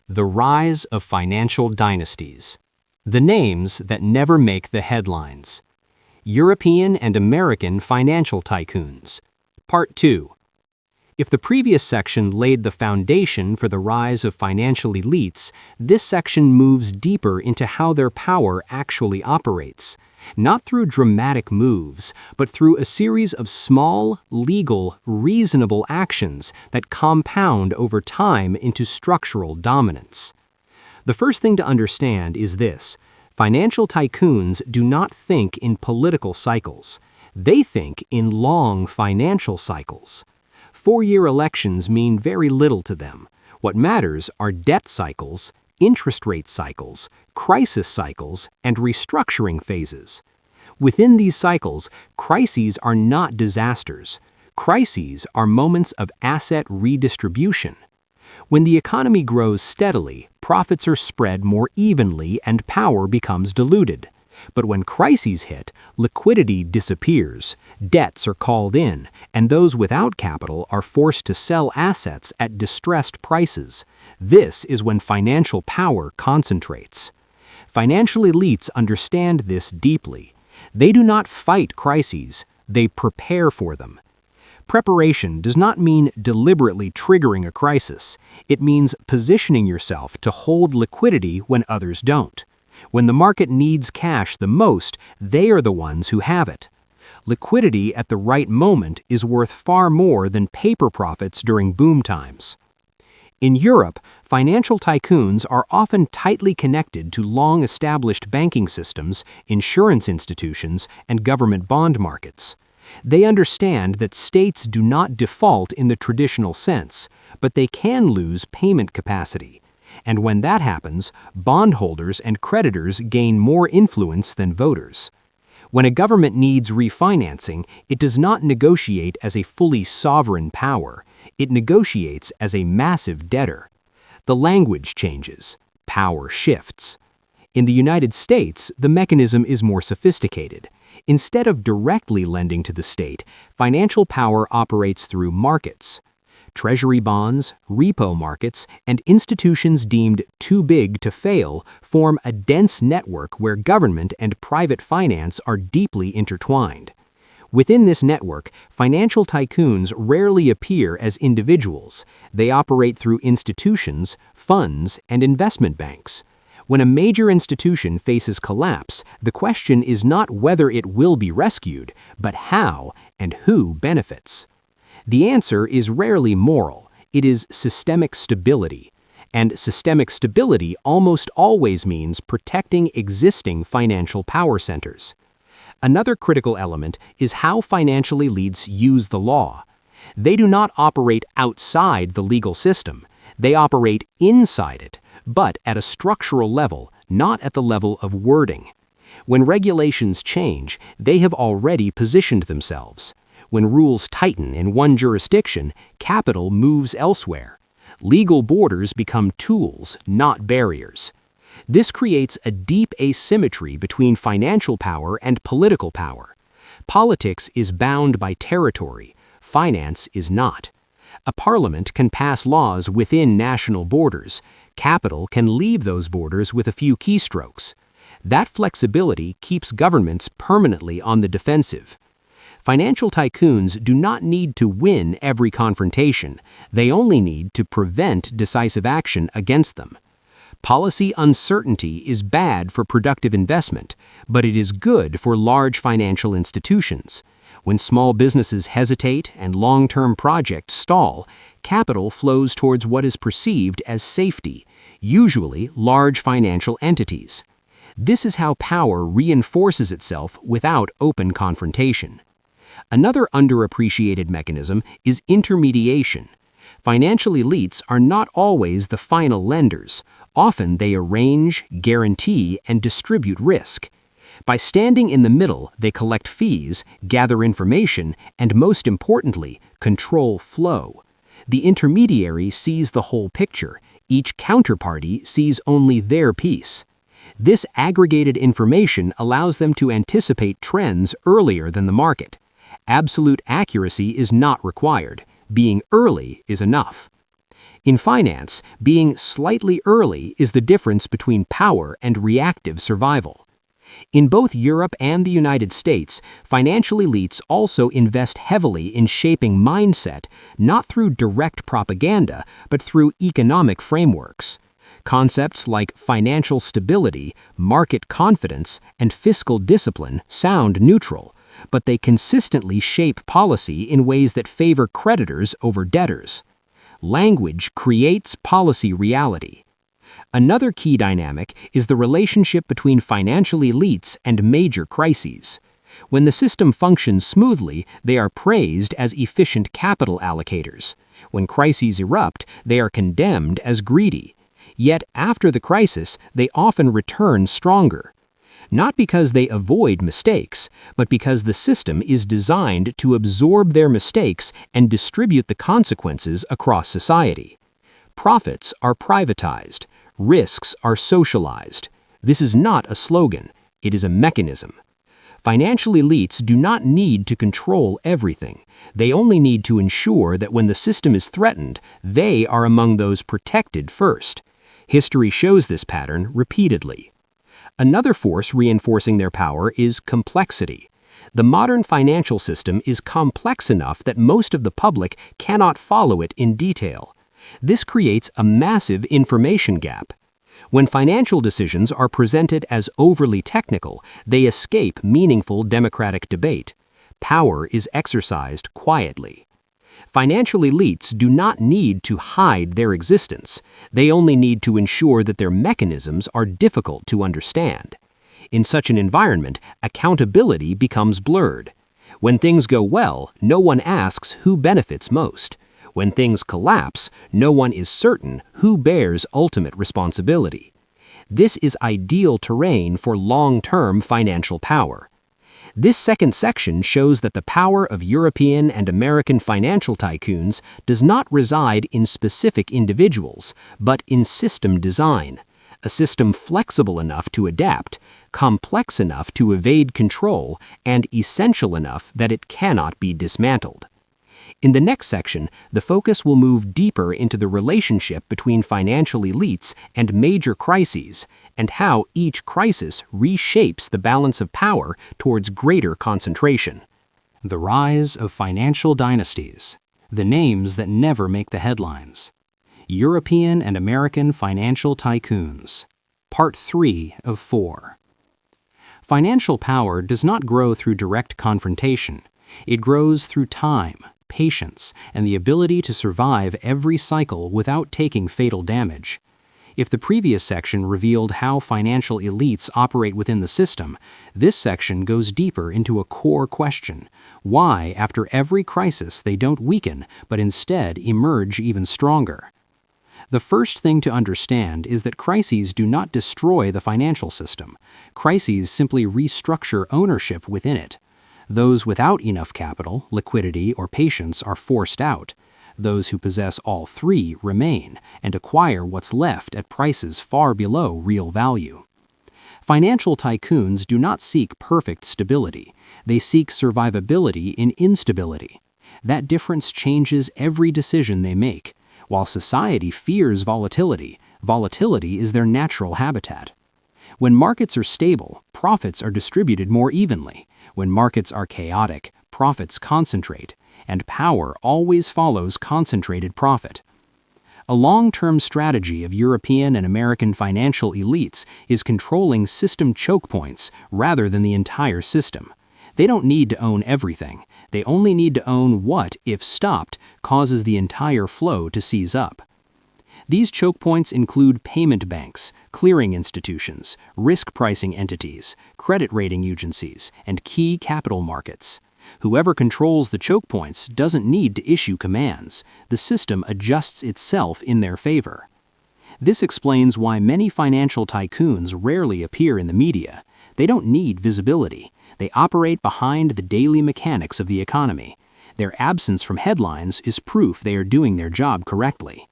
The rise of financial dynasties. The names that never make the headlines. European and American financial tycoons. Part 2. If the previous section laid the foundation for the rise of financial elites, this section moves deeper into how their power actually operates, not through dramatic moves, but through a series of small, legal, reasonable actions that compound over time into structural dominance. The first thing to understand is this: financial tycoons do not think in political cycles. They think in long financial cycles. 4-year elections mean very little to them. What matters are debt cycles, interest rate cycles, crisis cycles, and restructuring phases. Within these cycles, crises are not disasters. Crises are moments of asset redistribution. When the economy grows steadily, profits are spread more evenly and power becomes diluted. But when crises hit, liquidity disappears, debts are called in, and those without capital are forced to sell assets at distressed prices. This is when financial power concentrates. Financial elites understand this deeply. They do not fight crises, they prepare for them. Preparation does not mean deliberately triggering a crisis. It means positioning yourself to hold liquidity when others don't. When the market needs cash the most, they are the ones who have it. Liquidity at the right moment is worth far more than paper profits during boom times. In Europe, financial tycoons are often tightly connected to long-established banking systems, insurance institutions, and government bond markets. They understand that states do not default in the traditional sense, but they can lose payment capacity. And when that happens, bondholders and creditors gain more influence than voters. When a government needs refinancing, it does not negotiate as a fully sovereign power. It negotiates as a massive debtor. The language changes. Power shifts. In the United States, the mechanism is more sophisticated. Instead of directly lending to the state, financial power operates through markets. Treasury bonds, repo markets, and institutions deemed too big to fail form a dense network where government and private finance are deeply intertwined. Within this network, financial tycoons rarely appear as individuals. They operate through institutions, funds, and investment banks. When a major institution faces collapse, the question is not whether it will be rescued, but how and who benefits. The answer is rarely moral. It is systemic stability. And systemic stability almost always means protecting existing financial power centers. Another critical element is how financial elites use the law. They do not operate outside the legal system. They operate inside it, but at a structural level, not at the level of wording. When regulations change, they have already positioned themselves. When rules tighten in one jurisdiction, capital moves elsewhere. Legal borders become tools, not barriers. This creates a deep asymmetry between financial power and political power. Politics is bound by territory. Finance is not. A parliament can pass laws within national borders. Capital can leave those borders with a few keystrokes. That flexibility keeps governments permanently on the defensive. Financial tycoons do not need to win every confrontation. They only need to prevent decisive action against them. Policy uncertainty is bad for productive investment, but it is good for large financial institutions. When small businesses hesitate and long-term projects stall, capital flows towards what is perceived as safety, usually large financial entities. This is how power reinforces itself without open confrontation. Another underappreciated mechanism is intermediation. Financial elites are not always the final lenders. Often they arrange, guarantee, and distribute risk. By standing in the middle, they collect fees, gather information, and most importantly, control flow. The intermediary sees the whole picture. Each counterparty sees only their piece. This aggregated information allows them to anticipate trends earlier than the market. Absolute accuracy is not required. Being early is enough. In finance, being slightly early is the difference between power and reactive survival. In both Europe and the United States, financial elites also invest heavily in shaping mindset, not through direct propaganda, but through economic frameworks. Concepts like financial stability, market confidence, and fiscal discipline sound neutral, but they consistently shape policy in ways that favor creditors over debtors. Language creates policy reality. Another key dynamic is the relationship between financial elites and major crises. When the system functions smoothly, they are praised as efficient capital allocators. When crises erupt, they are condemned as greedy. Yet after the crisis, they often return stronger. Not because they avoid mistakes, but because the system is designed to absorb their mistakes and distribute the consequences across society. Profits are privatized. Risks are socialized. This is not a slogan. It is a mechanism. Financial elites do not need to control everything. They only need to ensure that when the system is threatened, they are among those protected first. History shows this pattern repeatedly. Another force reinforcing their power is complexity. The modern financial system is complex enough that most of the public cannot follow it in detail. This creates a massive information gap. When financial decisions are presented as overly technical, they escape meaningful democratic debate. Power is exercised quietly. Financial elites do not need to hide their existence. They only need to ensure that their mechanisms are difficult to understand. In such an environment, accountability becomes blurred. When things go well, no one asks who benefits most. When things collapse, no one is certain who bears ultimate responsibility. This is ideal terrain for long-term financial power. This second section shows that the power of European and American financial tycoons does not reside in specific individuals, but in system design, a system flexible enough to adapt, complex enough to evade control, and essential enough that it cannot be dismantled. In the next section, the focus will move deeper into the relationship between financial elites and major crises, and how each crisis reshapes the balance of power towards greater concentration. The rise of financial dynasties, the names that never make the headlines. European and American financial tycoons. Part 3 of 4. Financial power does not grow through direct confrontation. It grows through time, patience, and the ability to survive every cycle without taking fatal damage. If the previous section revealed how financial elites operate within the system, this section goes deeper into a core question: why, after every crisis, they don't weaken, but instead emerge even stronger. The first thing to understand is that crises do not destroy the financial system. Crises simply restructure ownership within it. Those without enough capital, liquidity, or patience are forced out. Those who possess all three remain and acquire what's left at prices far below real value. Financial tycoons do not seek perfect stability. They seek survivability in instability. That difference changes every decision they make. While society fears volatility, volatility is their natural habitat. When markets are stable, profits are distributed more evenly. When markets are chaotic, profits concentrate, and power always follows concentrated profit. A long-term strategy of European and American financial elites is controlling system choke points rather than the entire system. They don't need to own everything. They only need to own what, if stopped, causes the entire flow to seize up. These choke points include payment banks, clearing institutions, risk pricing entities, credit rating agencies, and key capital markets. Whoever controls the choke points doesn't need to issue commands. The system adjusts itself in their favor. This explains why many financial tycoons rarely appear in the media. They don't need visibility. They operate behind the daily mechanics of the economy. Their absence from headlines is proof they are doing their job correctly.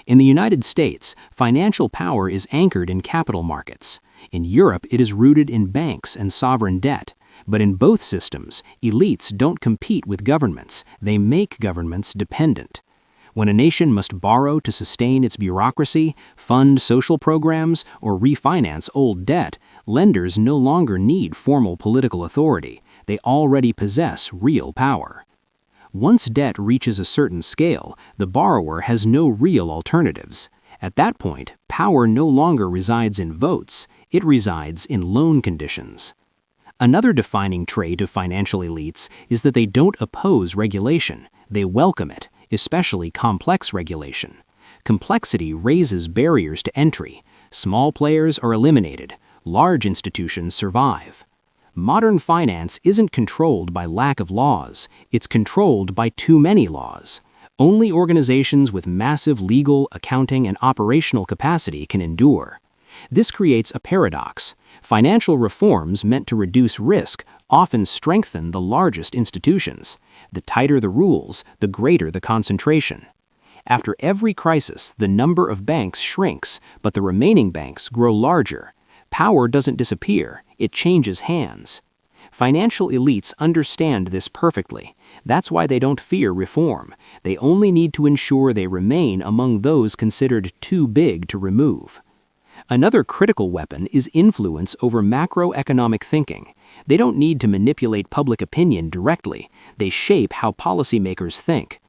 In the United States, financial power is anchored in capital markets. In Europe, it is rooted in banks and sovereign debt. But in both systems, elites don't compete with governments. They make governments dependent. When a nation must borrow to sustain its bureaucracy, fund social programs, or refinance old debt, lenders no longer need formal political authority. They already possess real power. Once debt reaches a certain scale, the borrower has no real alternatives. At that point, power no longer resides in votes, it resides in loan conditions. Another defining trait of financial elites is that they don't oppose regulation, they welcome it, especially complex regulation. Complexity raises barriers to entry. Small players are eliminated. Large institutions survive. Modern finance isn't controlled by lack of laws, it's controlled by too many laws. Only organizations with massive legal, accounting, and operational capacity can endure. This creates a paradox. Financial reforms meant to reduce risk often strengthen the largest institutions. The tighter the rules, the greater the concentration. After every crisis, the number of banks shrinks, but the remaining banks grow larger. Power doesn't disappear, it changes hands. Financial elites understand this perfectly. That's why they don't fear reform. They only need to ensure they remain among those considered too big to remove. Another critical weapon is influence over macroeconomic thinking. They don't need to manipulate public opinion directly. They shape how policymakers think.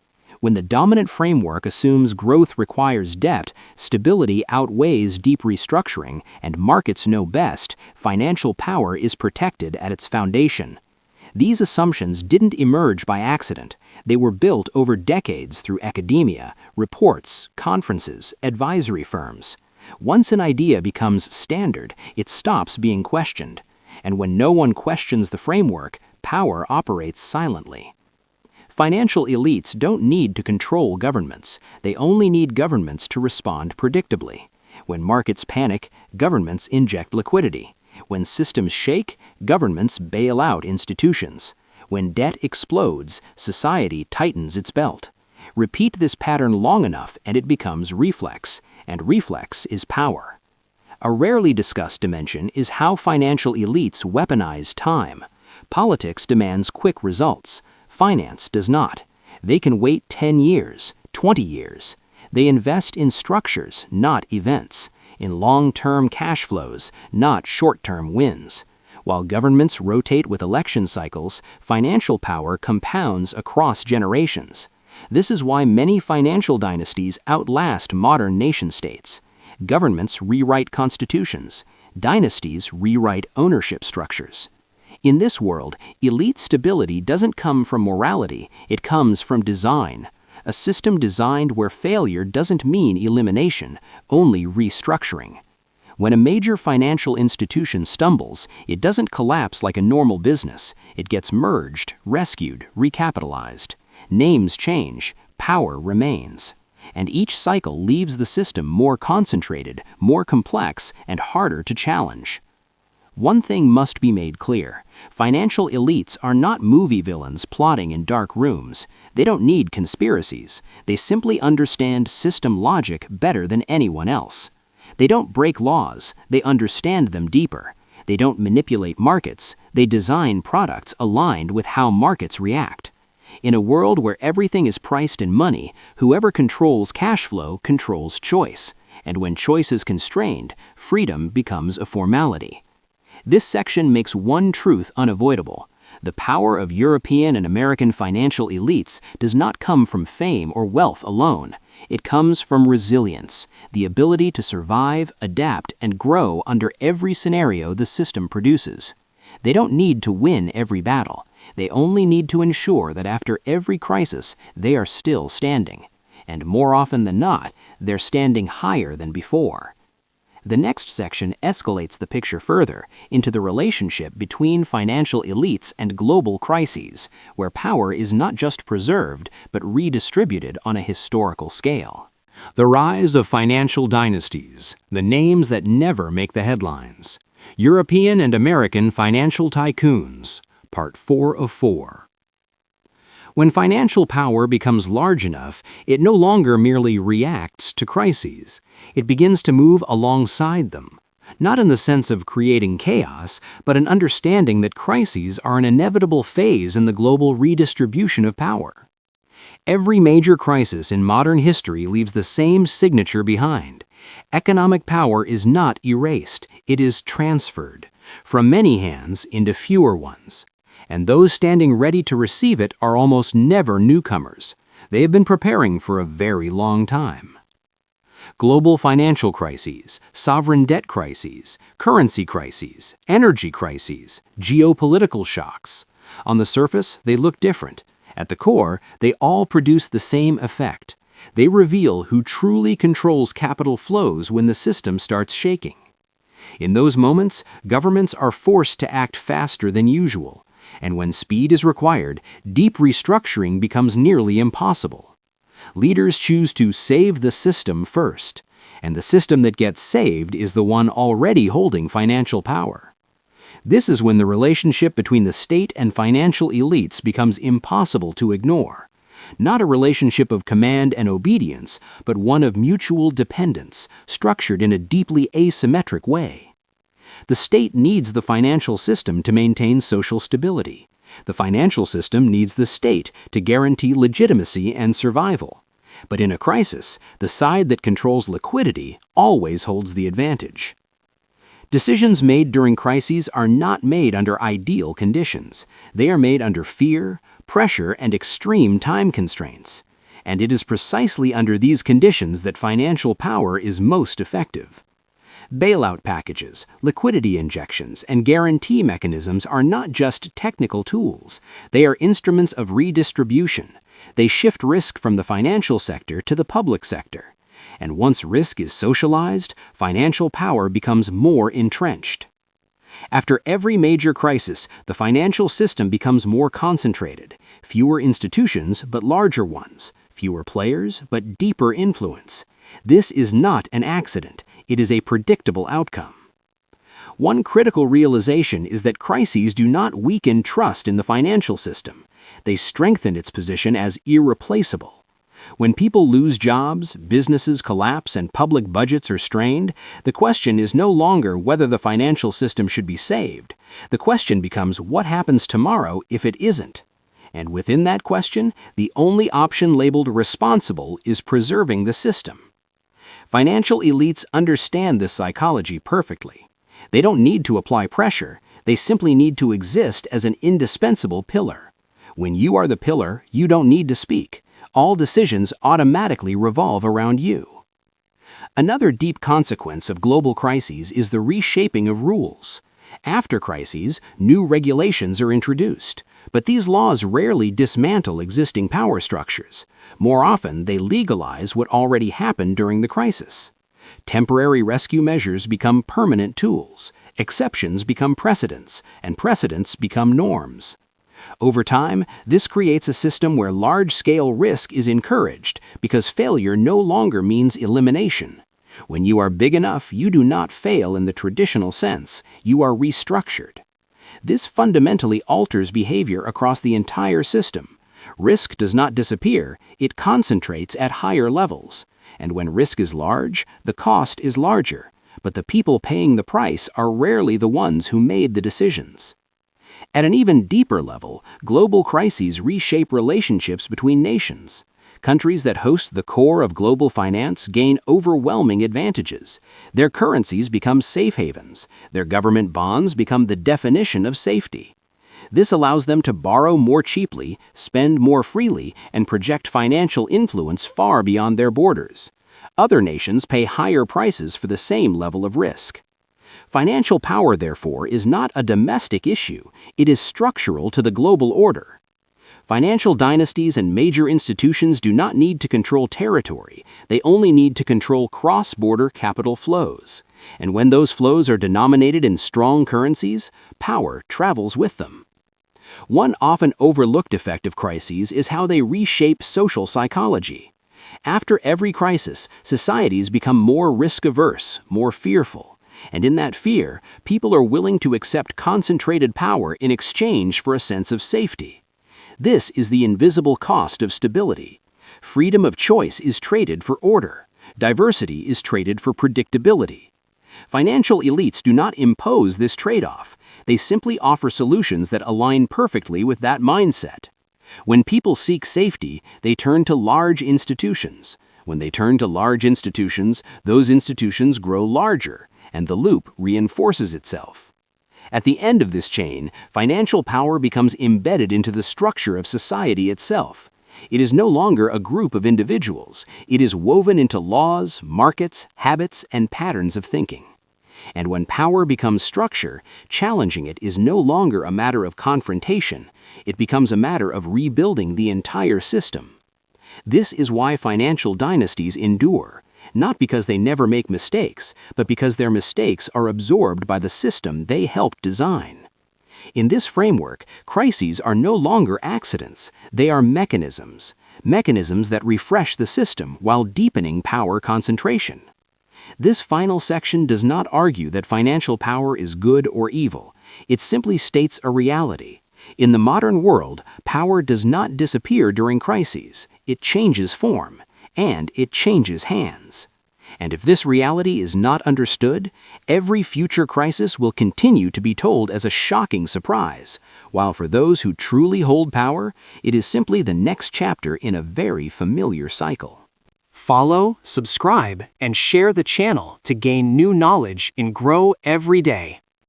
When the dominant framework assumes growth requires debt, stability outweighs deep restructuring, and markets know best, financial power is protected at its foundation. These assumptions didn't emerge by accident. They were built over decades through academia, reports, conferences, advisory firms. Once an idea becomes standard, it stops being questioned. And when no one questions the framework, power operates silently. Financial elites don't need to control governments. They only need governments to respond predictably. When markets panic, governments inject liquidity. When systems shake, governments bail out institutions. When debt explodes, society tightens its belt. Repeat this pattern long enough and it becomes reflex, and reflex is power. A rarely discussed dimension is how financial elites weaponize time. Politics demands quick results. Finance does not. They can wait 10 years, 20 years. They invest in structures, not events, in long-term cash flows, not short-term wins. While governments rotate with election cycles, financial power compounds across generations. This is why many financial dynasties outlast modern nation-states. Governments rewrite constitutions. Dynasties rewrite ownership structures. In this world, elite stability doesn't come from morality, it comes from design. A system designed where failure doesn't mean elimination, only restructuring. When a major financial institution stumbles, it doesn't collapse like a normal business. It gets merged, rescued, recapitalized. Names change, power remains. And each cycle leaves the system more concentrated, more complex, and harder to challenge. One thing must be made clear. Financial elites are not movie villains plotting in dark rooms. They don't need conspiracies. They simply understand system logic better than anyone else. They don't break laws. They understand them deeper. They don't manipulate markets. They design products aligned with how markets react. In a world where everything is priced in money, whoever controls cash flow controls choice. And when choice is constrained, freedom becomes a formality. This section makes one truth unavoidable. The power of European and American financial elites does not come from fame or wealth alone. It comes from resilience, the ability to survive, adapt, and grow under every scenario the system produces. They don't need to win every battle. They only need to ensure that after every crisis, they are still standing. And more often than not, they're standing higher than before. The next section escalates the picture further into the relationship between financial elites and global crises, where power is not just preserved, but redistributed on a historical scale. The rise of financial dynasties, the names that never make the headlines. European and American financial tycoons, Part 4 of 4. When financial power becomes large enough, it no longer merely reacts to crises. It begins to move alongside them, not in the sense of creating chaos, but an understanding that crises are an inevitable phase in the global redistribution of power. Every major crisis in modern history leaves the same signature behind. Economic power is not erased, it is transferred from many hands into fewer ones. And those standing ready to receive it are almost never newcomers. They have been preparing for a very long time. Global financial crises, sovereign debt crises, currency crises, energy crises, geopolitical shocks. On the surface, they look different. At the core, they all produce the same effect. They reveal who truly controls capital flows when the system starts shaking. In those moments, governments are forced to act faster than usual, and when speed is required, deep restructuring becomes nearly impossible. Leaders choose to save the system first, and the system that gets saved is the one already holding financial power. This is when the relationship between the state and financial elites becomes impossible to ignore. Not a relationship of command and obedience, but one of mutual dependence, structured in a deeply asymmetric way. The state needs the financial system to maintain social stability. The financial system needs the state to guarantee legitimacy and survival. But in a crisis, the side that controls liquidity always holds the advantage. Decisions made during crises are not made under ideal conditions. They are made under fear, pressure, and extreme time constraints. And it is precisely under these conditions that financial power is most effective. Bailout packages, liquidity injections, and guarantee mechanisms are not just technical tools. They are instruments of redistribution. They shift risk from the financial sector to the public sector. And once risk is socialized, financial power becomes more entrenched. After every major crisis, the financial system becomes more concentrated. Fewer institutions, but larger ones. Fewer players, but deeper influence. This is not an accident. It is a predictable outcome. One critical realization is that crises do not weaken trust in the financial system. They strengthen its position as irreplaceable. When people lose jobs, businesses collapse, and public budgets are strained, the question is no longer whether the financial system should be saved. The question becomes what happens tomorrow if it isn't. And within that question, the only option labeled responsible is preserving the system. Financial elites understand this psychology perfectly. They don't need to apply pressure. They simply need to exist as an indispensable pillar. When you are the pillar, you don't need to speak. All decisions automatically revolve around you. Another deep consequence of global crises is the reshaping of rules. After crises, new regulations are introduced, but these laws rarely dismantle existing power structures. More often, they legalize what already happened during the crisis. Temporary rescue measures become permanent tools, exceptions become precedents, and precedents become norms. Over time, this creates a system where large-scale risk is encouraged because failure no longer means elimination. When you are big enough, you do not fail in the traditional sense. You are restructured. This fundamentally alters behavior across the entire system. Risk does not disappear, it concentrates at higher levels. And when risk is large, the cost is larger. But the people paying the price are rarely the ones who made the decisions. At an even deeper level, global crises reshape relationships between nations. Countries that host the core of global finance gain overwhelming advantages. Their currencies become safe havens. Their government bonds become the definition of safety. This allows them to borrow more cheaply, spend more freely, and project financial influence far beyond their borders. Other nations pay higher prices for the same level of risk. Financial power, therefore, is not a domestic issue. It is structural to the global order. Financial dynasties and major institutions do not need to control territory. They only need to control cross-border capital flows. And when those flows are denominated in strong currencies, power travels with them. One often overlooked effect of crises is how they reshape social psychology. After every crisis, societies become more risk-averse, more fearful. And in that fear, people are willing to accept concentrated power in exchange for a sense of safety. This is the invisible cost of stability. Freedom of choice is traded for order. Diversity is traded for predictability. Financial elites do not impose this trade-off. They simply offer solutions that align perfectly with that mindset. When people seek safety, they turn to large institutions. When they turn to large institutions, those institutions grow larger, and the loop reinforces itself. At the end of this chain, financial power becomes embedded into the structure of society itself. It is no longer a group of individuals. It is woven into laws, markets, habits, and patterns of thinking. And when power becomes structure, challenging it is no longer a matter of confrontation. It becomes a matter of rebuilding the entire system. This is why financial dynasties endure, not because they never make mistakes, but because their mistakes are absorbed by the system they helped design. In this framework, crises are no longer accidents. They are mechanisms that refresh the system while deepening power concentration. This final section does not argue that financial power is good or evil. It simply states a reality. In the modern world, power does not disappear during crises. It changes form, and it changes hands. And if this reality is not understood, every future crisis will continue to be told as a shocking surprise, while for those who truly hold power, it is simply the next chapter in a very familiar cycle. Follow, subscribe, and share the channel to gain new knowledge and grow every day.